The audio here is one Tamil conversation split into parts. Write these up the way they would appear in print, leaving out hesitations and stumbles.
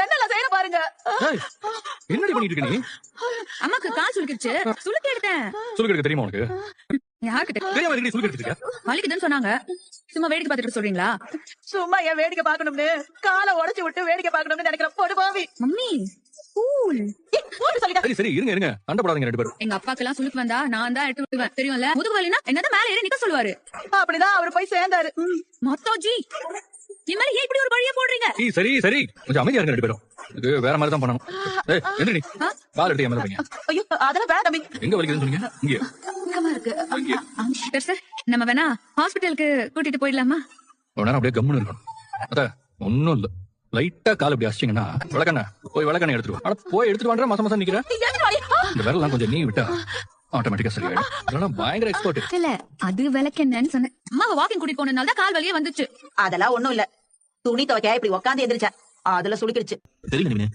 என்னெல்லாம் செய்யற பாருங்க. என்னடி பண்ணிட்டு இருக்க நீ? அம்மாக்கு கால் சுளுக்கிடுச்சு, சுளுக்கி எடுத்தேன். சுளுக்கு எடுக்க தெரியுமா உனக்கு? யார்கிட்ட தெரியாம இருக்கடி சுளுக்கு எடுத்துக்க. வலிக்குதுன்னு சொன்னாங்க, சும்மா வேடிக்கை பார்த்துட்டு சொல்றீங்களா? சும்மா ஏன் வேடிக்கை பாக்கணும்னு காலை உடைச்சு விட்டு வேடிக்கை பாக்கணும்னு நினைக்கிற பொடுபாவி. Mummy cool. சரி சரி இருங்க இருங்க, சண்டை போடாதீங்க ரெண்டு பேரும். எங்க அப்பாக்கு எல்லாம் சுளுக்கு வந்தா நான் தான் எடுத்து விடுவேன், தெரியும்ல? முதுகு வலினா என்னதான் மேல ஏறி நிக்க சொல்லுவாரு. அப்படிதான் அவரு போய் சேர்ந்தாரு. மொத்தோஜி இனிமேல் ஏன் இப்படி ஒரு வழியை போடுறீங்க? சரி சரி கொஞ்சம் அமைதியா இருங்க ரெண்டு பேரும். இது வேற மாதிரி தான் பண்ணணும். ஏய் என்னடி கால் எடுத்து எம்எல்ஏ பையன். ஐயோ அதெல்லாம் வேண்டாம் தம்பி. எங்க வலிக்குதுன்னு சொன்னீங்க? இங்க சுகமா இருக்கு. சார் நம்ம வேணா ஹாஸ்பிட்டலுக்கு கூட்டிட்டு போயிடலாமா? ஒரு நேரம் அப்படியே கம்முன்னு இருக்கணும். அத ஒன்னும் இல்ல, லைட்டா கால் அப்படி அசிச்சிங்கன்னா விளக்கண்ண போய் விளக்கண்ண எடுத்துருவா. ஆனா போய் எடுத்துட்டு வாண்டா மாசம் மாசம் நிக்கிற. இந்த விரலாம் கொஞ்சம் நீ விட்டா ஆட்டோமேட்டிக்கா சரியாயிடும். இதெல்லாம் பயங்கர எக்ஸ்பர்ட். இல்ல அது விளக்கெண்ணன்னு சொன்னேன். அம்மாவை வாக்கிங் கூட்டிட்டு போனதுனால தான் கால் வலியே வந்துச்சு. அதெல்லாம் ஒண்ணும் இல்ல, துணி துவைக்க இப்படி உட்காந்து எந்திரிச்சா அதுல சுளுக்கிடுச்சு. தெரியுங்க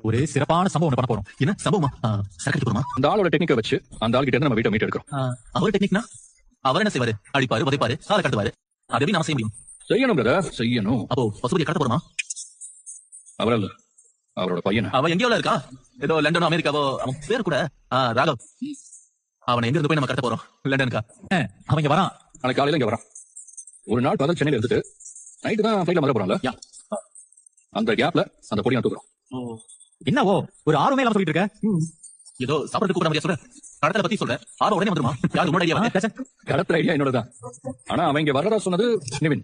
ஒரே சிறப்பான சம்பவம் ஒண்ணு பண்ண போறோம். என்ன சம்பவமா? சரக்கு போறோமா? அந்த ஆளோட டெக்னிக்கை வச்சு அந்த ஆள் கிட்ட இருந்து நம்ம வீட்டை மீட் எடுக்கிறோம். அவர் டெக்னிக்னா அவர் என்ன செய்வாரு? அடிப்பாரு, உதைப்பாரு, காலை கடத்துவாரு. அது எப்படி நாம செய்ய முடியும்? செய்யணும் பிரதர், செய்யணும். அப்போ பசுபதியை கடத்த போறோமா? அவர இல்ல, அவரோட பையன். அவ எங்கேயோ இருக்கா, ஏதோ லண்டனோ அமெரிக்காவோ. அவன் பேர் கூட ராகவ். அவனை எங்க இருந்து போய் நம்ம கடத்த போறோம்? லண்டனுக்கா? அவன் இங்க வரான். நாளைக்கு காலையில இங்க வரான். ஒரு நாள் பகல் சென்னையில இருந்துட்டு நைட்டு தான் ஃபிளைட்ல மதுரை போறான்ல. அந்த கேப்ல அந்த பொடி நான் தூக்குறோம். என்னவோ ஒரு ஆர்வமே இல்லாம சொல்லிட்டு இருக்க. ஏதோ சாப்பிடறதுக்கு கூப்பிட மாதிரியா சொல்ற? கடத்தல பத்தி சொல்ற, ஆர்வம் உடனே வந்துருமா? யாரு உன்னோட ஐடியா? கடத்தல ஐடியா என்னோட தான். ஆனா அவங்க வர்றதா சொன்னது நிவின்.